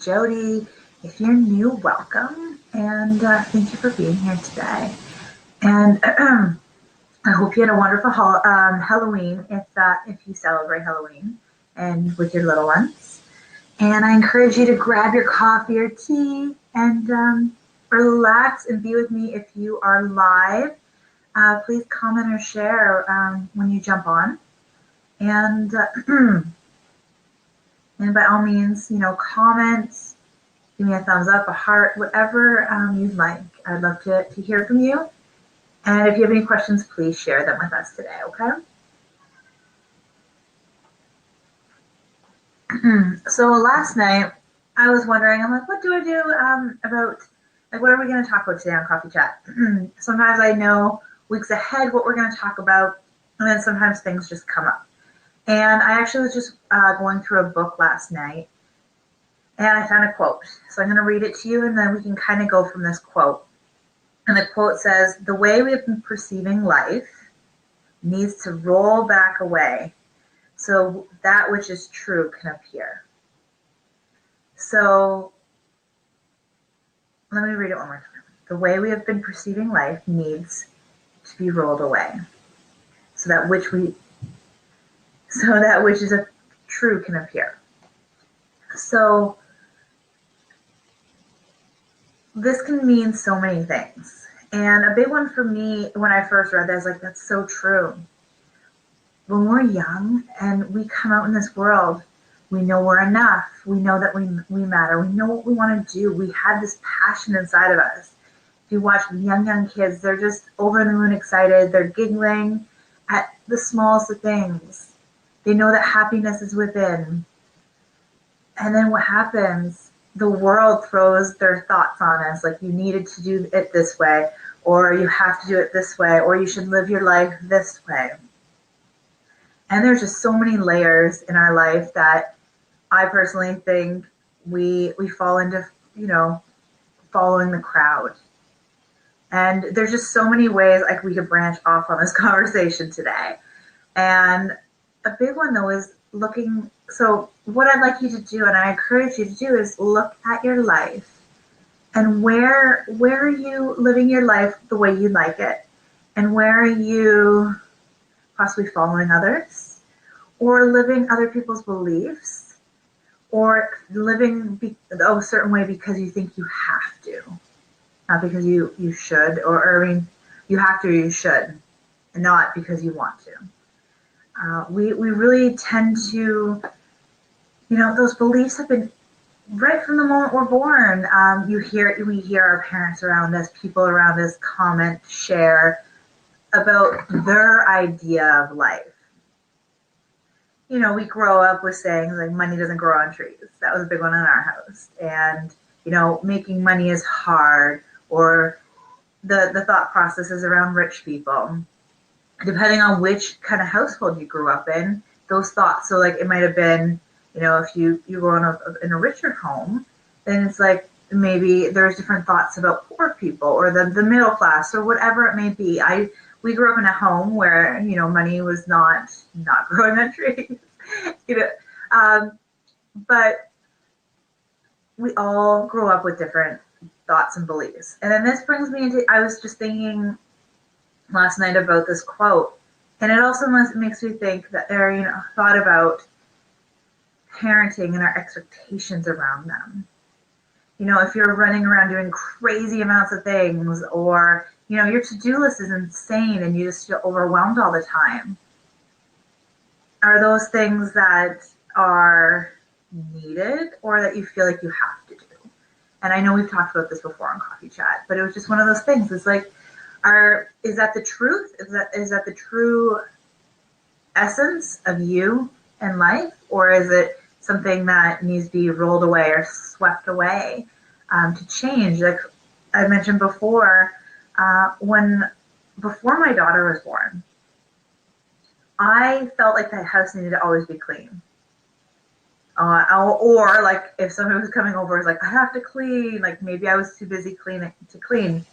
Jody. If you're new, welcome, and thank you for being here today. And I hope you had a wonderful Halloween if you celebrate Halloween and with your little ones. And I encourage you to grab your coffee or tea and relax and be with me if you are live. Please comment or share when you jump on. And and by all means, comment, give me a thumbs up, a heart, whatever you'd like. I'd love to hear from you. And if you have any questions, please share them with us today, okay? So last night, I was wondering, I'm like, what do I do about, like, what are we going to talk about today on Coffee Chat? Sometimes I know weeks ahead what we're going to talk about, and then sometimes things just come up. And I actually was just going through a book last night, and I found a quote. So I'm going to read it to you, and then we can kind of go from this quote. And the quote says, "The way we have been perceiving life needs to roll back away, so that which is true can appear." So let me read it one more time. The way we have been perceiving life needs to be rolled away, so that which is true can appear. So this can mean so many things. And a big one for me when I first read that, I was like, that's so true. When we're young and we come out in this world, we know we're enough. We know that we matter. We know what we want to do. We have this passion inside of us. If you watch young kids, they're just over the moon excited. They're giggling at the smallest of things. They know that happiness is within. And then what happens? The world throws their thoughts on us, like you needed to do it this way, or you have to do it this way, or you should live your life this way. And there's just so many layers in our life that I personally think we fall into, following the crowd. And there's just so many ways like we could branch off on this conversation today. And a big one though is looking. So what I'd like you to do, and I encourage you to do, is look at your life and where are you living your life the way you like it, and where are you possibly following others or living other people's beliefs or living a certain way because you think you have to, not because you should, or you have to or you should, and not because you want to. We really tend to, those beliefs have been right from the moment we're born. We hear our parents around us, people around us comment, share about their idea of life. We grow up with sayings like money doesn't grow on trees. That was a big one in our house. And, making money is hard, or the thought processes around rich people. Depending on which kind of household you grew up in, those thoughts. So like it might have been, if you grew up in a richer home, then it's like maybe there's different thoughts about poor people or the middle class or whatever it may be. We grew up in a home where, money was not growing on trees, but we all grow up with different thoughts and beliefs. And then this brings me into, I was just thinking last night about this quote, and it also makes me think that there, thought about parenting and our expectations around them. If you're running around doing crazy amounts of things, or your to-do list is insane and you just feel overwhelmed all the time, are those things that are needed or that you feel like you have to do? And I know we've talked about this before on Coffee Chat, but it was just one of those things. It's like, is that the truth? Is that the true essence of you and life? Or is it something that needs to be rolled away or swept away to change? Like I mentioned before, before my daughter was born, I felt like the house needed to always be clean. Or like if somebody was coming over, it's like, I have to clean. Like maybe I was too busy cleaning to clean.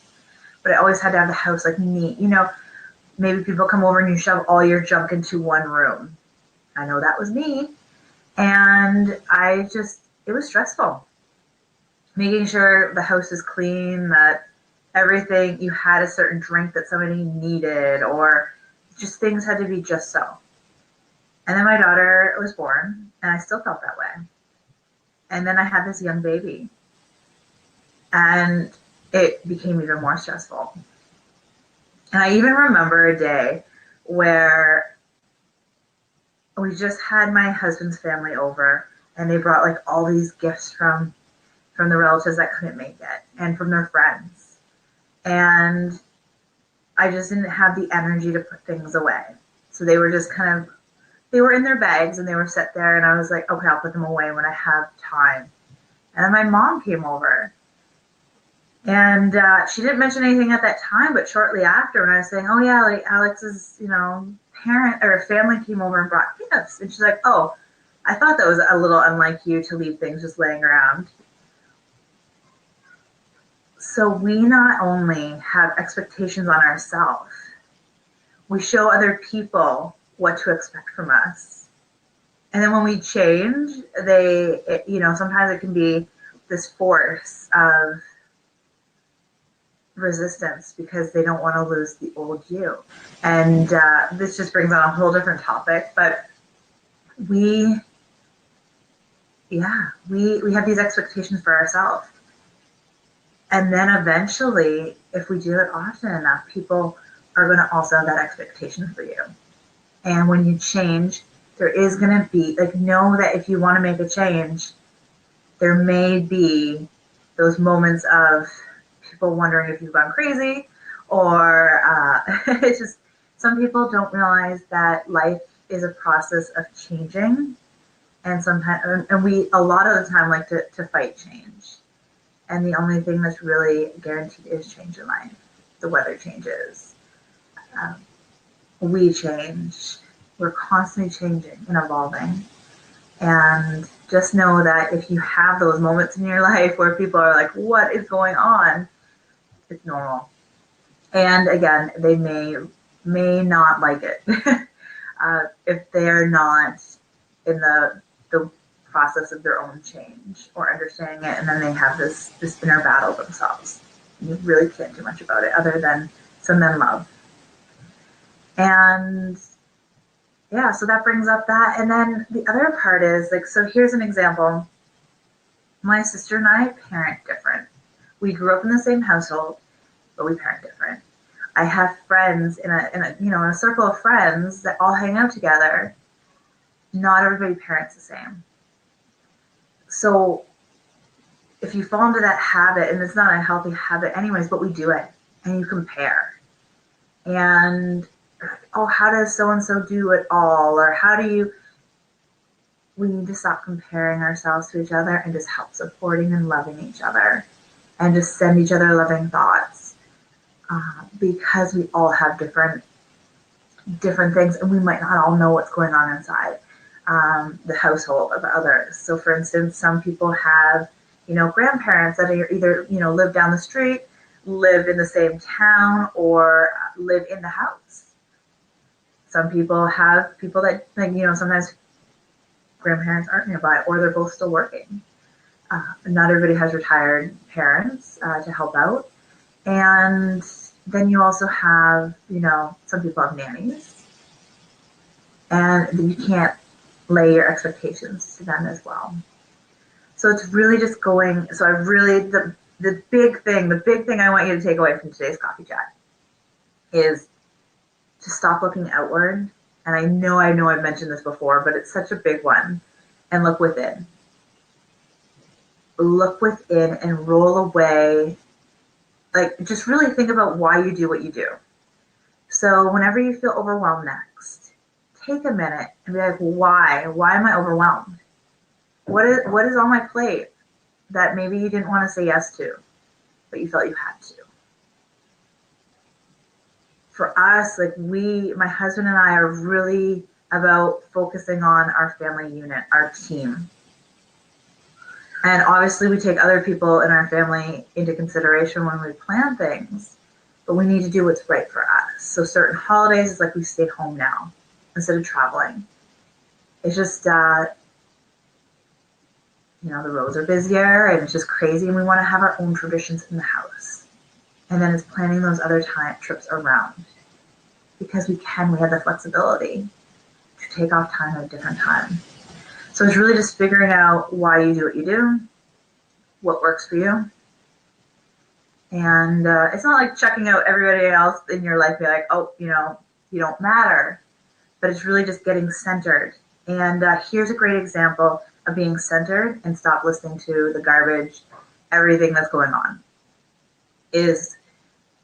But I always had to have the house like neat. Maybe people come over and you shove all your junk into one room. I know that was me. And it was stressful. making sure the house is clean, that everything, you had a certain drink that somebody needed, or just things had to be just so. And then my daughter was born, and I still felt that way. And then I had this young baby, and it became even more stressful. And I even remember a day where we just had my husband's family over, and they brought like all these gifts from the relatives that couldn't make it and from their friends. And I just didn't have the energy to put things away. So they were just kind of, they were in their bags and they were set there, and I was like, okay, I'll put them away when I have time. And then my mom came over, and she didn't mention anything at that time, but shortly after, when I was saying, oh yeah, like Alex's, parent or family came over and brought gifts. And she's like, oh, I thought that was a little unlike you to leave things just laying around. So we not only have expectations on ourselves, we show other people what to expect from us. And then when we change, sometimes it can be this force of resistance because they don't want to lose the old you. And this just brings on a whole different topic, but we have these expectations for ourselves. And then eventually, if we do it often enough, people are going to also have that expectation for you. And when you change, there is going to be, like, know that if you want to make a change, there may be those moments of people wondering if you've gone crazy, or it's just, some people don't realize that life is a process of changing. And sometimes, and we, a lot of the time, like to fight change. And the only thing that's really guaranteed is change in life. The weather changes. We change. We're constantly changing and evolving. And just know that if you have those moments in your life where people are like, what is going on? It's normal. And again, they may not like it if they're not in the process of their own change or understanding it, and then they have this inner battle themselves. You really can't do much about it other than send them love. And yeah, so that brings up that. And then the other part is like, so here's an example. My sister and I parent different. We grew up in the same household, but we parent different. I have friends in a circle of friends that all hang out together. Not everybody parents the same. So if you fall into that habit, and it's not a healthy habit anyways, but we do it, and you compare. And, oh, how does so-and-so do it all? Or we need to stop comparing ourselves to each other and just help supporting and loving each other and just send each other loving thoughts. Because we all have different things, and we might not all know what's going on inside the household of others. So for instance, some people have, grandparents that are either, live down the street, live in the same town, or live in the house. Some people have people that, sometimes grandparents aren't nearby, or they're both still working. Not everybody has retired parents to help out. And then you also have, some people have nannies, and you can't lay your expectations to them as well. So it's really just the big thing I want you to take away from today's coffee chat is to stop looking outward. And I know I've mentioned this before, but it's such a big one. And look within. Look within and roll away. Like, just really think about why you do what you do. So whenever you feel overwhelmed next, take a minute and be like, why? Why am I overwhelmed? What is on my plate that maybe you didn't want to say yes to, but you felt you had to? For us, like my husband and I are really about focusing on our family unit, our team. And obviously we take other people in our family into consideration when we plan things, but we need to do what's right for us. So certain holidays, it's like we stayed home now instead of traveling. It's just, the roads are busier and it's just crazy, and we want to have our own traditions in the house. And then it's planning those other trips around, because we have the flexibility to take off time at a different time. So it's really just figuring out why you do what you do, what works for you. And it's not like checking out everybody else in your life, be like, oh, you don't matter. But it's really just getting centered. And here's a great example of being centered and stop listening to the garbage, everything that's going on. Is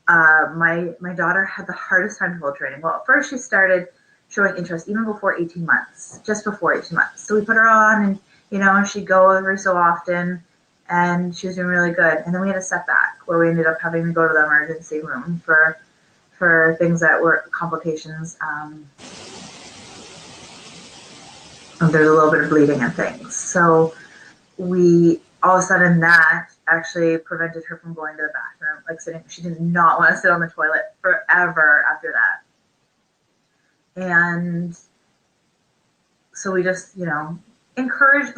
my daughter had the hardest time toilet training. Well, at first she started showing interest even before 18 months, just before 18 months. So we put her on, and she'd go every so often, and she was doing really good. And then we had a setback where we ended up having to go to the emergency room for things that were complications. There's a little bit of bleeding and things. So we, all of a sudden, that actually prevented her from going to the bathroom, like sitting. She did not want to sit on the toilet forever after that. And so we just, encouraged,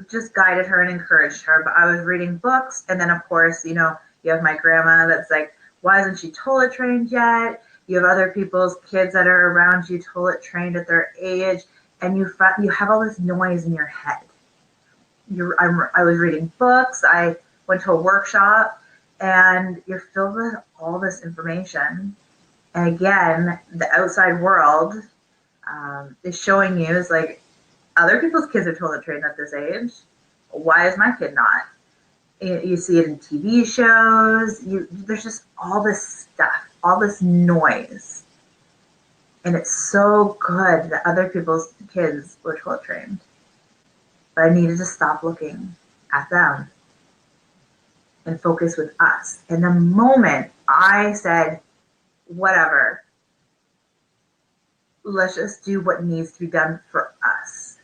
just guided her and encouraged her. But I was reading books. And then, of course, you have my grandma that's like, why isn't she toilet trained yet? You have other people's kids that are around you toilet trained at their age. And you have all this noise in your head. I was reading books. I went to a workshop, and you're filled with all this information. And again, the outside world is showing you is like, other people's kids are toilet trained at this age. Why is my kid not? You see it in TV shows. There's just all this stuff, all this noise. And it's so good that other people's kids were toilet trained. But I needed to stop looking at them and focus with us. And the moment I said, whatever, let's just do what needs to be done for us.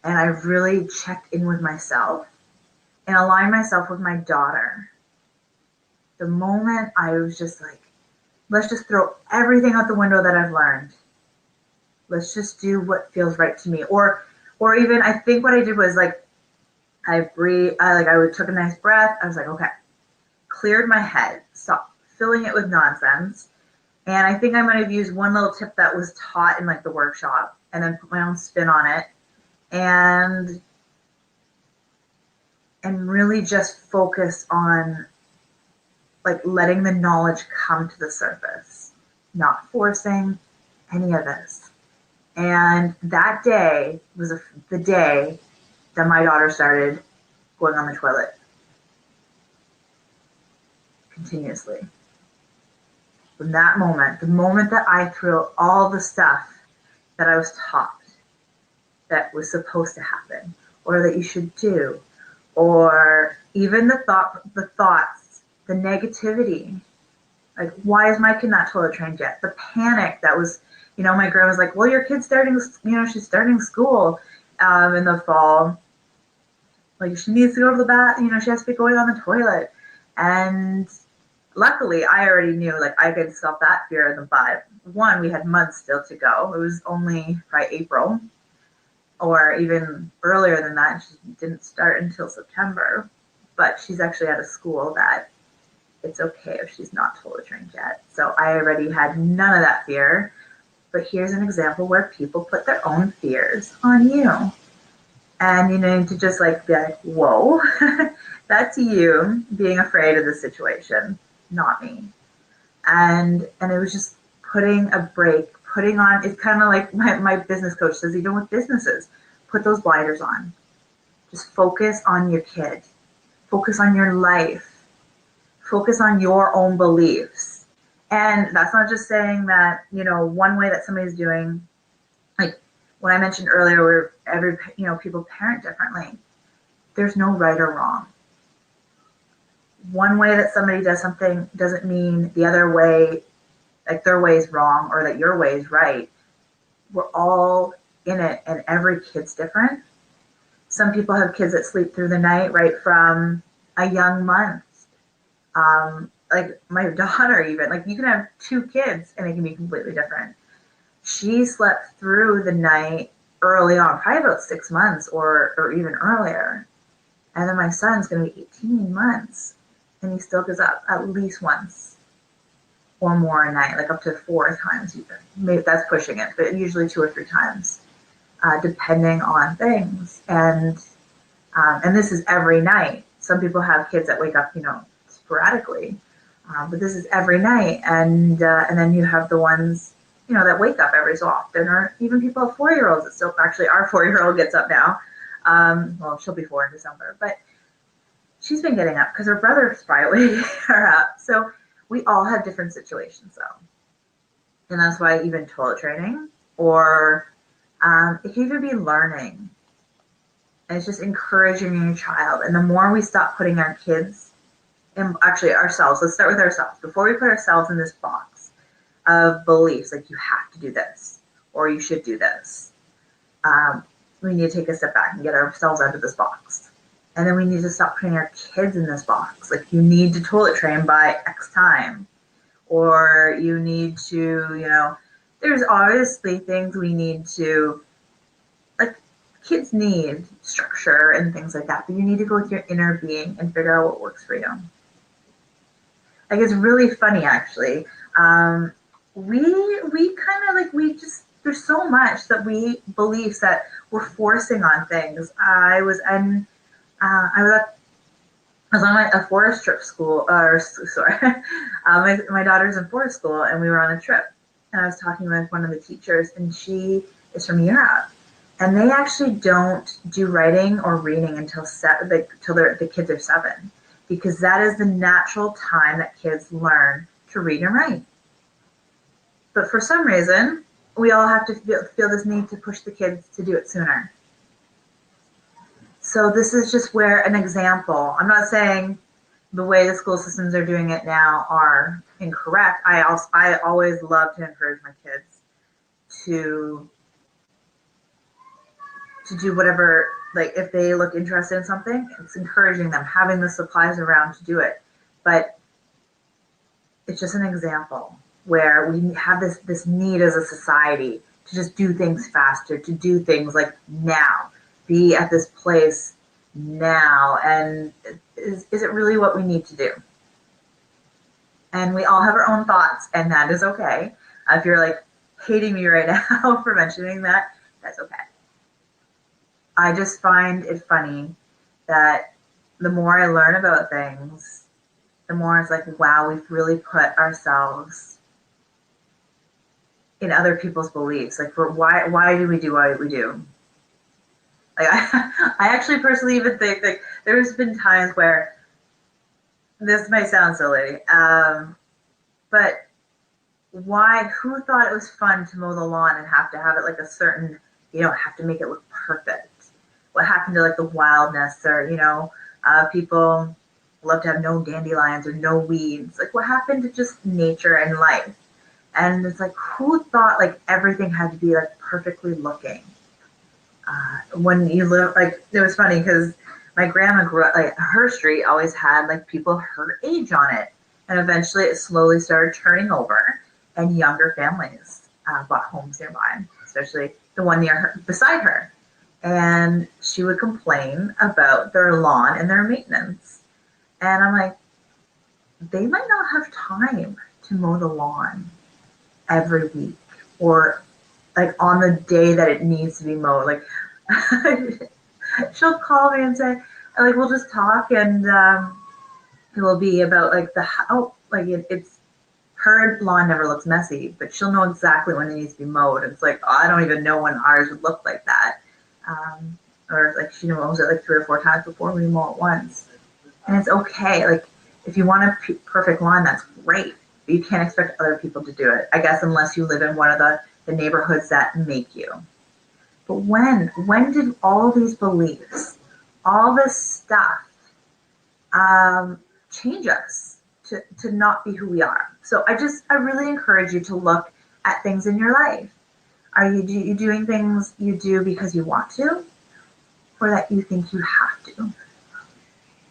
And I really checked in with myself and aligned myself with my daughter. The moment I was just like, let's just throw everything out the window that I've learned. Let's just do what feels right to me. Or even, I think what I did was I breathed, I took a nice breath. I was like, okay, cleared my head, stopped filling it with nonsense. And I think I might have used one little tip that was taught in the workshop, and then put my own spin on it, and really just focus on letting the knowledge come to the surface, not forcing any of this. And that day was the day that my daughter started going on the toilet continuously. From that moment, the moment that I threw all the stuff that I was taught that was supposed to happen, or that you should do, or even the thoughts, the negativity, like, why is my kid not toilet trained yet? The panic that was, my grandma's like, well, your kid's starting, she's starting school in the fall. Like, she needs to go to the bath, she has to be going on the toilet. And luckily, I already knew, I could stop that fear in the butt. One, we had months still to go. It was only probably April, or even earlier than that. She didn't start until September. But she's actually at a school that it's okay if she's not toilet trained yet. So I already had none of that fear. But here's an example where people put their own fears on you. And you need to just be like, whoa, that's you being afraid of the situation, not me. And it was just putting a break, putting on, it's kind of like my business coach says, even with businesses, put those blinders on. Just focus on your kid. Focus on your life. Focus on your own beliefs. And that's not just saying that, one way that somebody's doing, when I mentioned earlier where people parent differently, there's no right or wrong. One way that somebody does something doesn't mean the other way, their way is wrong or that your way is right. We're all in it, and every kid's different. Some people have kids that sleep through the night right from a young month. Like my daughter even, you can have two kids and it can be completely different. She slept through the night early on, probably about 6 months or even earlier. And then my son's going to be 18 months, and he still goes up at least once or more a night, like up to 4 times even. Maybe that's pushing it, but usually 2 or 3 times, depending on things. And this is every night. Some people have kids that wake up, sporadically, but this is every night. And then you have the ones, that wake up every so often, or even people have 4-year-olds that still, actually our 4-year-old gets up now. Well, she'll be 4 in December, but she's been getting up because her brother's probably waking her up. So we all have different situations though. And that's why even toilet training, or it can even be learning. And it's just encouraging your child. And the more we stop putting our kids, and actually ourselves, let's start with ourselves. Before we put ourselves in this box of beliefs, like you have to do this, or you should do this, we need to take a step back and get ourselves out of this box. And then we need to stop putting our kids in this box. Like you need to toilet train by X time, or you need to, there's obviously things we need to, like kids need structure and things like that, but you need to go with your inner being and figure out what works for you. Like it's really funny actually. We kind of like, there's so much that we beliefs that we're forcing on things. I was on a forest trip school, sorry, my daughter's in forest school, and we were on a trip, and I was talking with one of the teachers, and she is from Europe, and they actually don't do writing or reading until the kids are 7, because that is the natural time that kids learn to read and write. But for some reason, we all have to feel this need to push the kids to do it sooner. So this is just where an example. I'm not saying the way the school systems are doing it now are incorrect. I always love to encourage my kids to do whatever, like if they look interested in something, it's encouraging them, having the supplies around to do it. But it's just an example where we have this need as a society to just do things faster, to do things like now, be at this place now. And is it really what we need to do? And we all have our own thoughts, and that is okay. If you're like hating me right now for mentioning that, that's okay. I just find it funny that the more I learn about things, the more it's like, wow, we've really put ourselves in other people's beliefs. Like, why do we do what we do? Like, I actually personally even think like there's been times where this might sound silly, but who thought it was fun to mow the lawn and have to have it like a certain, have to make it look perfect? What happened to like the wildness, or, people love to have no dandelions or no weeds. Like what happened to just nature and life? And it's like, who thought like everything had to be like perfectly looking? When you live, like, it was funny because my grandma grew up, like her street always had like people her age on it. And eventually it slowly started turning over, and younger families bought homes nearby, especially the one near her, beside her. And she would complain about their lawn and their maintenance. And I'm like, they might not have time to mow the lawn every week, or like on the day that it needs to be mowed. Like she'll call me and say, like, we'll just talk, and it will be about like it's her lawn never looks messy, but she'll know exactly when it needs to be mowed. It's like, oh, I don't even know when ours would look like that. Or like she mows it like 3 or 4 times before we mow it once. And it's okay. Like if you want a perfect lawn, that's great. But you can't expect other people to do it, I guess, unless you live in one of the neighborhoods that make you. But when did all these beliefs, all this stuff, change us to not be who we are? So I really encourage you to look at things in your life. Are you doing things you do because you want to, or that you think you have to?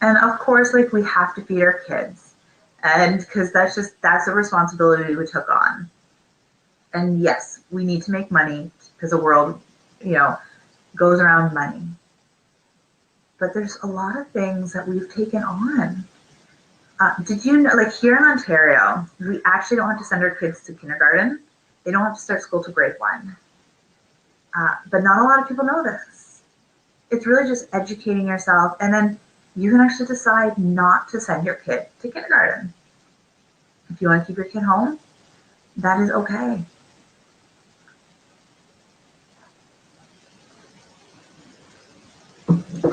And of course, like, we have to feed our kids, and because that's a responsibility we took on. And yes, we need to make money because the world, goes around money. but there's a lot of things that we've taken on. Did you know, like here in Ontario, we actually don't have to send our kids to kindergarten. They don't have to start school to grade one. But not a lot of people know this. It's really just educating yourself, and then you can actually decide not to send your kid to kindergarten. If you want to keep your kid home, that is okay.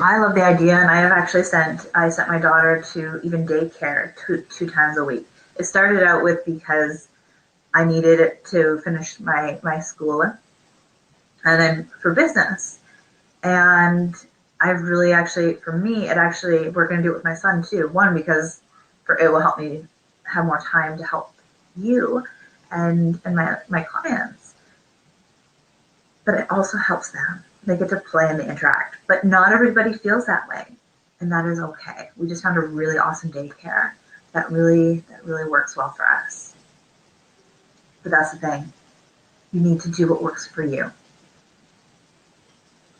I love the idea, and I have actually sent my daughter to even daycare two times a week. It started out with because I needed it to finish my school, and then for business. And I've really actually, for me, it actually, we're going to do it with my son too. One, because it will help me have more time to help you and my clients, but it also helps them. They get to play and they interact, but not everybody feels that way, and that is okay. We just found a really awesome daycare that really works well for us. But that's the thing. You need to do what works for you.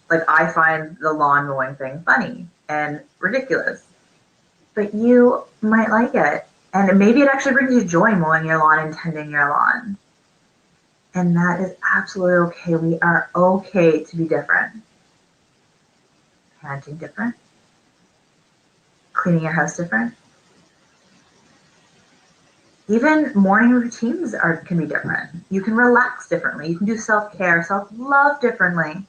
Like, I find the lawn mowing thing funny and ridiculous, but you might like it. And maybe it actually brings you joy mowing your lawn and tending your lawn. And that is absolutely okay. We are okay to be different. Parenting different. Cleaning your house different. Even morning routines can be different. You can relax differently. You can do self-care, self-love differently.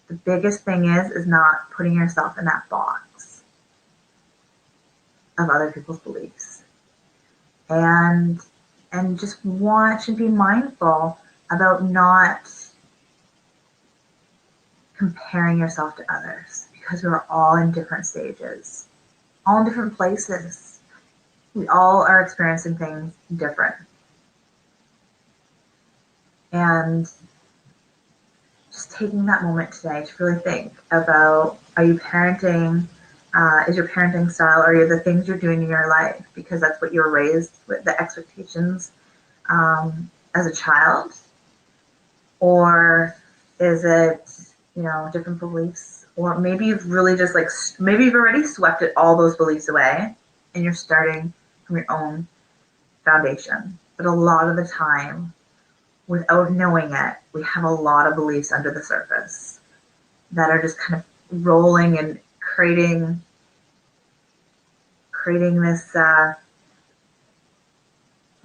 The biggest thing is not putting yourself in that box of other people's beliefs. And just watch and be mindful about not comparing yourself to others, because we're all in different stages, all in different places. We all are experiencing things different. And just taking that moment today to really think about, are you parenting? Is your parenting style, or are the things you're doing in your life because that's what you were raised with, the expectations as a child? Or is it, different beliefs? Or maybe you've really just maybe you've already swept all those beliefs away and you're starting from your own foundation. But a lot of the time, without knowing it, we have a lot of beliefs under the surface that are just kind of rolling and creating this,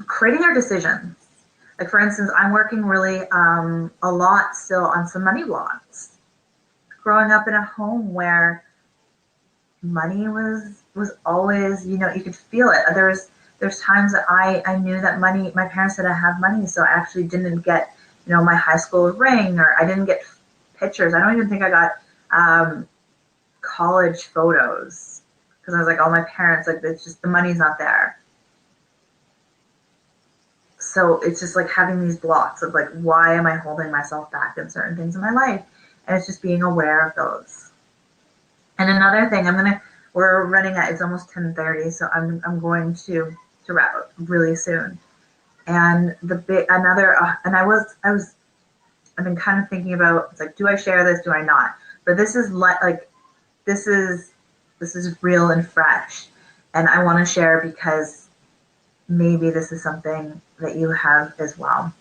creating our decisions. Like, for instance, I'm working really a lot still on some money blocks. Growing up in a home where money was always, you could feel it. There's times that I knew that money, my parents said I have money, so I actually didn't get, my high school ring, or I didn't get pictures. I don't even think I got college photos, because I was like, oh, my parents, like, it's just the money's not there. So it's just like having these blocks of like, why am I holding myself back in certain things in my life? And it's just being aware of those. And another thing, we're running at, it's almost 10:30, so I'm going to wrap up really soon. And I've been kind of thinking about, it's like, do I share this? Do I not? But this is this is real and fresh, and I want to share because maybe this is something that you have as well.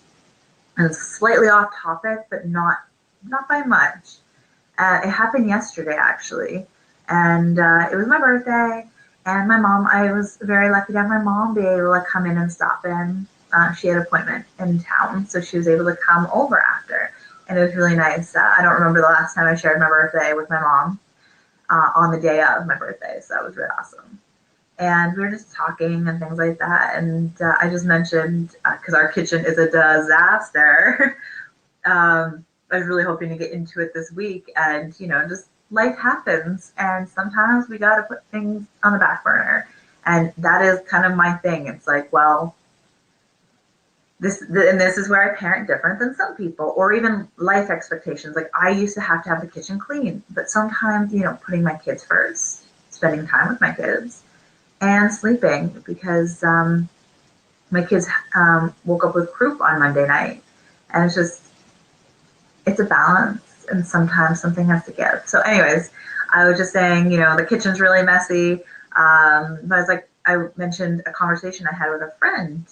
And it's slightly off topic, but not by much. It happened yesterday, actually, and it was my birthday. And my mom, I was very lucky to have my mom be able to come in and stop in. She had an appointment in town, so she was able to come over after. And it was really nice. I don't remember the last time I shared my birthday with my mom on the day of my birthday, so that was really awesome. And we were just talking and things like that. And I just mentioned, because our kitchen is a disaster, I was really hoping to get into it this week. And, just life happens. And sometimes we got to put things on the back burner. And that is kind of my thing. It's like, well, this is where I parent different than some people, or even life expectations. Like, I used to have the kitchen clean, but sometimes, putting my kids first, spending time with my kids, and sleeping, because my kids woke up with croup on Monday night. And it's a balance, and sometimes something has to give. So anyways, I was just saying, the kitchen's really messy. But I was like, I mentioned a conversation I had with a friend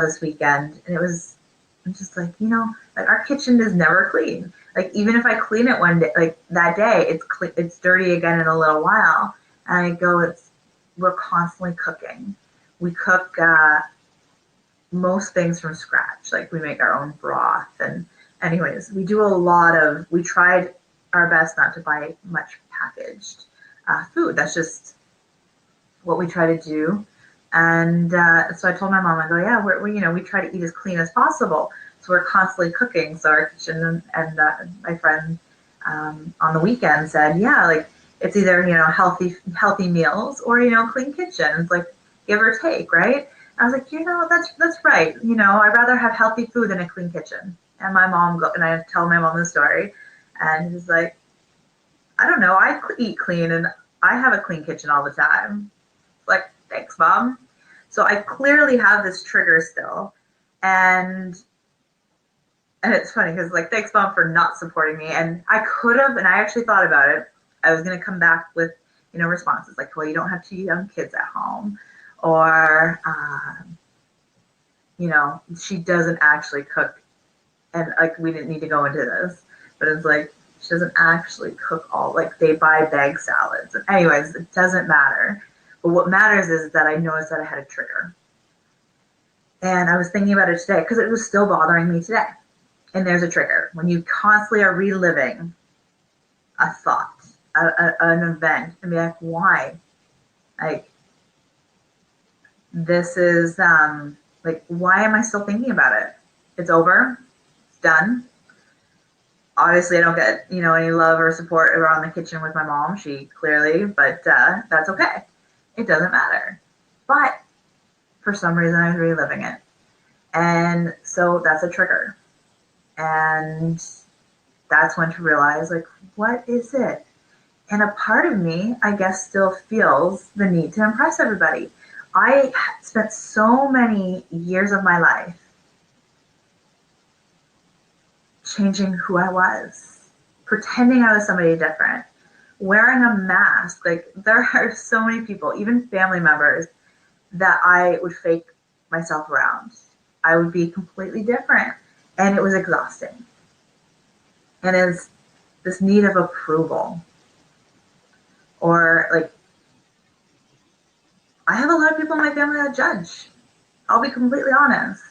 this weekend, and I'm just like, like our kitchen is never clean. Like even if I clean it one day, like that day, it's dirty again in a little while. And I go, we're constantly cooking. We cook most things from scratch. Like we make our own broth, and anyways, we tried our best not to buy much packaged food. That's just what we try to do. And so I told my mom, I go, yeah, we try to eat as clean as possible. So we're constantly cooking. So our kitchen and my friend on the weekend said, yeah, like it's either healthy meals or clean kitchen. It's like give or take, right? I was like, that's right. I'd rather have healthy food than a clean kitchen. And I tell my mom the story, and he's like, I don't know, I eat clean and I have a clean kitchen all the time. Like, thanks, mom. So I clearly have this trigger still, and it's funny because like, thanks, mom, for not supporting me. And I could have, and I actually thought about it. I was gonna come back with responses like, well, you don't have two young kids at home, or she doesn't actually cook, and like we didn't need to go into this, but it's like she doesn't actually cook all, like they buy bag salads. And anyways, it doesn't matter. But what matters is that I noticed that I had a trigger. And I was thinking about it today because it was still bothering me today. And there's a trigger. When you constantly are reliving a thought, an event, and be like, why? Like, this is, like, why am I still thinking about it? It's over. It's done. Obviously, I don't get, any love or support around the kitchen with my mom. She clearly, but that's okay. It doesn't matter. But for some reason, I was reliving it. And so that's a trigger. And that's when to realize, like, what is it? And a part of me, I guess, still feels the need to impress everybody. I spent so many years of my life changing who I was, pretending I was somebody different, wearing a mask. Like, there are so many people, even family members, that I would fake myself around. I would be completely different. And it was exhausting. And it's this need of approval. Or like, I have a lot of people in my family that judge. I'll be completely honest.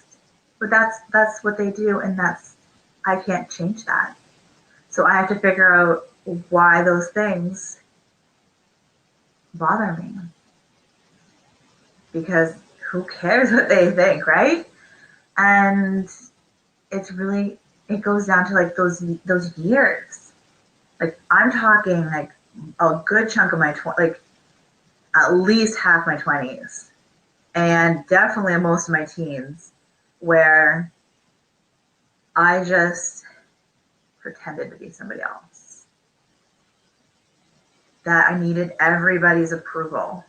But that's what they do, and I can't change that. So I have to figure out why those things bother me. Because who cares what they think, right? And it goes down to like those years. Like I'm talking like a good chunk of like at least half my 20s, and definitely most of my teens, where I just pretended to be somebody else. That I needed everybody's approval.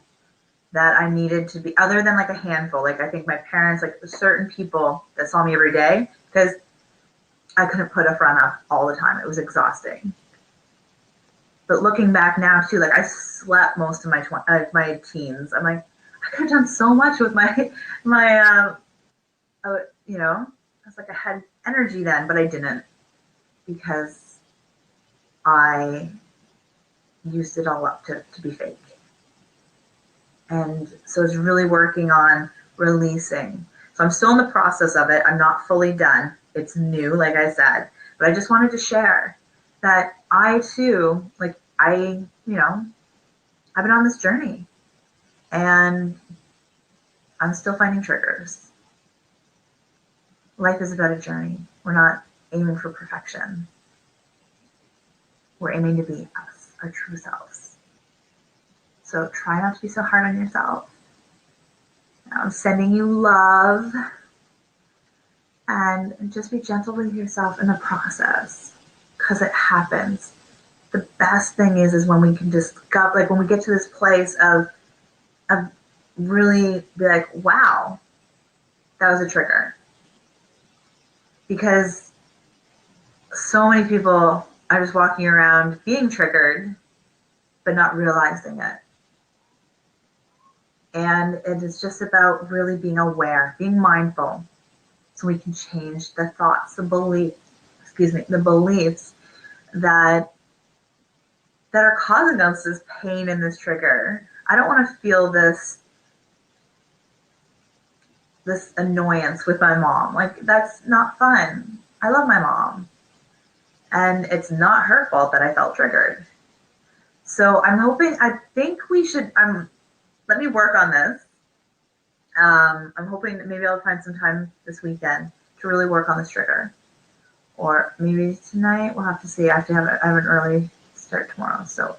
That I needed to be, other than like a handful. Like I think my parents, like certain people that saw me every day, because I couldn't put a front up all the time. It was exhausting. But looking back now too, like I slept most of my teens. I'm like, I could have done so much with my I was like I had energy then, but I didn't, because I used it all up to be fake. And so it's really working on releasing. So I'm still in the process of it. I'm not fully done. It's new, like I said, but I just wanted to share that I too, like I've been on this journey, and I'm still finding triggers. Life is about a journey. We're not aiming for perfection. We're aiming to be us, our true selves. So try not to be so hard on yourself. I'm sending you love, and just be gentle with yourself in the process, because it happens. The best thing is when we can discover, like when we get to this place of really be like, wow, that was a trigger. Because so many people are just walking around being triggered but not realizing it. And it is just about really being aware, being mindful, so we can change the thoughts, the beliefs that are causing us this pain and this trigger. I don't want to feel this annoyance with my mom. Like, that's not fun. I love my mom. And it's not her fault that I felt triggered. So I think we should, let me work on this. I'm hoping that maybe I'll find some time this weekend to really work on this trigger. Or maybe tonight, we'll have to see. I have an early start tomorrow. So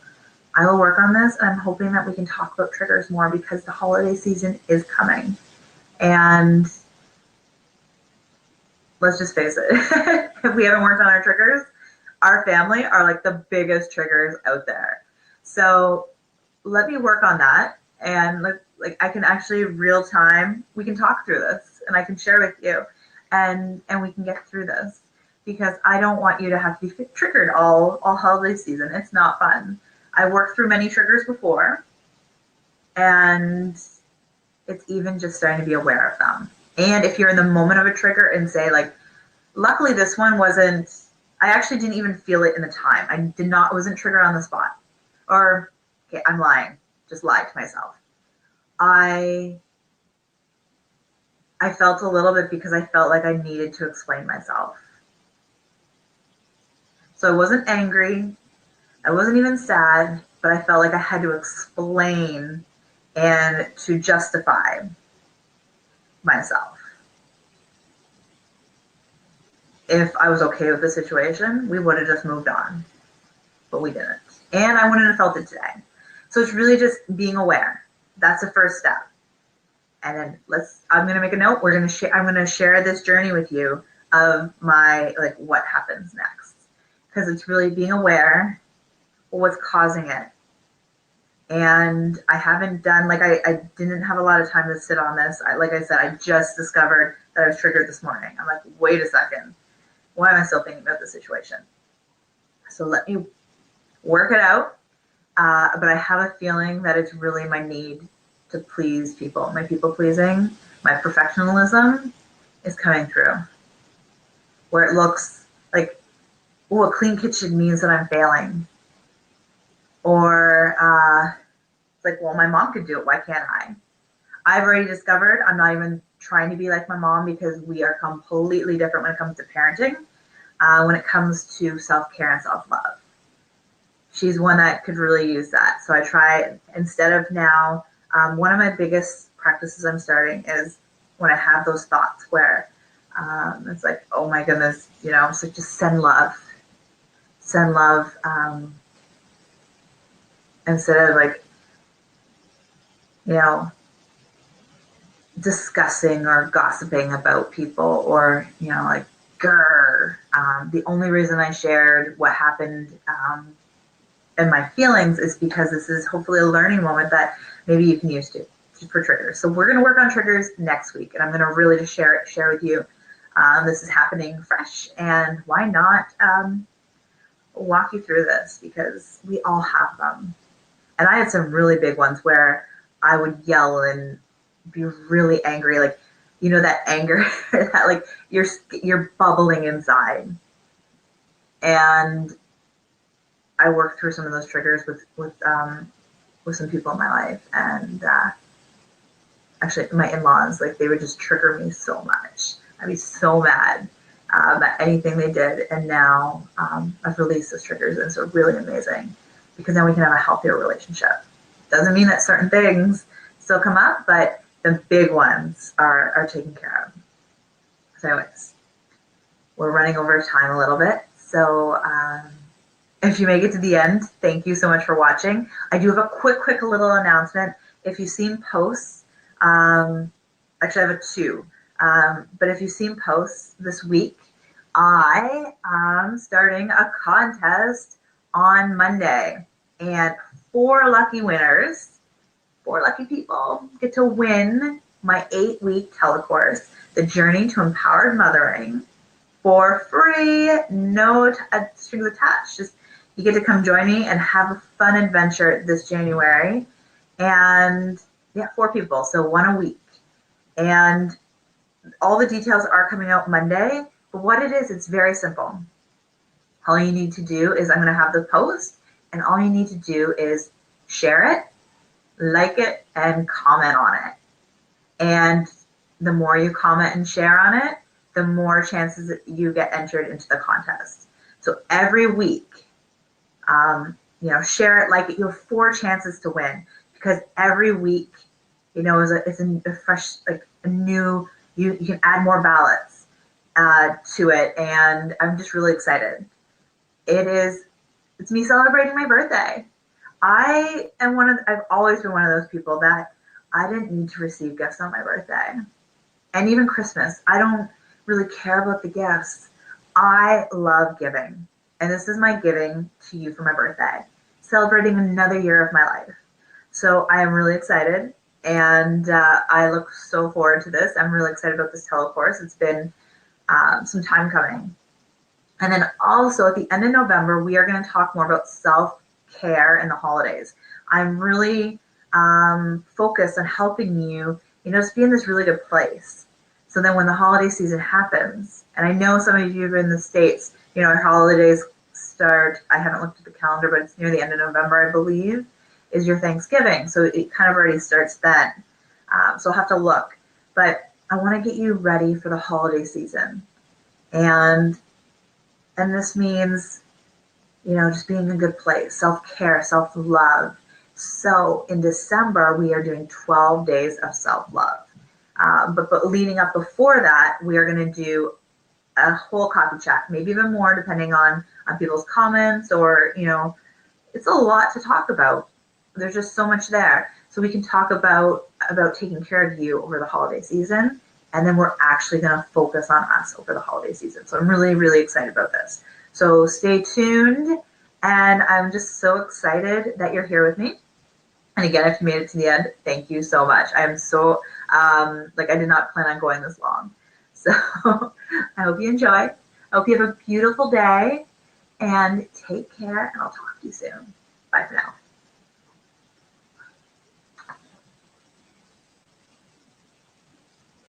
I will work on this, and I'm hoping that we can talk about triggers more because the holiday season is coming. And let's just face it, if we haven't worked on our triggers, our family are like the biggest triggers out there. So let me work on that. And like I can actually real time, we can talk through this and I can share with you and we can get through this because I don't want you to have to be triggered all holiday season. It's not fun. I worked through many triggers before and it's even just starting to be aware of them. And if you're in the moment of a trigger and say like, luckily this one wasn't, I actually didn't even feel it in the time. I wasn't triggered on the spot. Or, okay, I'm lying. Just lied to myself. I felt a little bit because I felt like I needed to explain myself. So I wasn't angry. I wasn't even sad, but I felt like I had to explain and to justify myself. If I was okay with the situation, we would have just moved on, but we didn't. And I wouldn't have felt it today. So it's really just being aware. That's the first step. And then I'm going to make a note. I'm going to share this journey with you of what happens next. Because it's really being aware of what's causing it. And I haven't done, I didn't have a lot of time to sit on this. Like I said, I just discovered that I was triggered this morning. I'm like, wait a second. Why am I still thinking about this situation? So let me work it out. But I have a feeling that it's really my need to please people. My people pleasing, my perfectionism is coming through. Where it looks like, oh, a clean kitchen means that I'm failing. Or it's like, well, my mom could do it. Why can't I? I've already discovered I'm not even trying to be like my mom because we are completely different when it comes to parenting, when it comes to self-care and self-love. She's one that could really use that. So I try, instead of now, one of my biggest practices I'm starting is when I have those thoughts where it's like, oh my goodness, so just send love. Send love instead of discussing or gossiping about people or, grr. The only reason I shared what happened and my feelings is because this is hopefully a learning moment that maybe you can use for triggers. So we're going to work on triggers next week, and I'm going to really just share with you. This is happening fresh, and why not walk you through this because we all have them. And I had some really big ones where I would yell and be really angry, that anger that you're bubbling inside. And I worked through some of those triggers with some people in my life, and actually my in-laws, they would just trigger me so much. I'd be so mad at anything they did, and now I've released those triggers, and it's really amazing because then we can have a healthier relationship. Doesn't mean that certain things still come up, but the big ones are taken care of. So anyways, we're running over time a little bit, so if you make it to the end, thank you so much for watching. I do have a quick little announcement. If you've seen posts, actually I have two, but if you've seen posts this week, I am starting a contest on Monday, and 4 lucky winners, 4 lucky people get to win my 8-week telecourse, The Journey to Empowered Mothering, for free, no strings attached. Just you get to come join me and have a fun adventure this January. And yeah, 4 people, so one a week. And all the details are coming out Monday. But what it is, it's very simple. All you need to do is I'm going to have the post, and all you need to do is share it, like it, and comment on it. And the more you comment and share on it, the more chances that you get entered into the contest. So every week, share it, like it. You have 4 chances to win, because every week, is a fresh, like a new. You can add more ballots to it, and I'm just really excited. It's me celebrating my birthday. I've always been one of those people that I didn't need to receive gifts on my birthday. And even Christmas, I don't really care about the gifts. I love giving. And this is my giving to you for my birthday, celebrating another year of my life. So I am really excited, and I look so forward to this. I'm really excited about this telecourse. It's been some time coming. And then also at the end of November, we are going to talk more about self-care in the holidays. I'm really focused on helping you, just be in this really good place. So then when the holiday season happens, and I know some of you are in the States, our holidays start, I haven't looked at the calendar, but it's near the end of November, I believe, is your Thanksgiving. So it kind of already starts then. So I'll have to look. But I want to get you ready for the holiday season. And this means, just being in a good place, self-care, self-love. So in December, we are doing 12 days of self-love. But leading up before that, we are going to do a whole coffee chat, maybe even more, depending on people's comments, or, it's a lot to talk about. There's just so much there. So we can talk about taking care of you over the holiday season. And then we're actually going to focus on us over the holiday season. So I'm really, really excited about this. So stay tuned. And I'm just so excited that you're here with me. And again, if you made it to the end, thank you so much. I'm so, I did not plan on going this long. So I hope you enjoy. I hope you have a beautiful day, and take care, and I'll talk to you soon. Bye for now.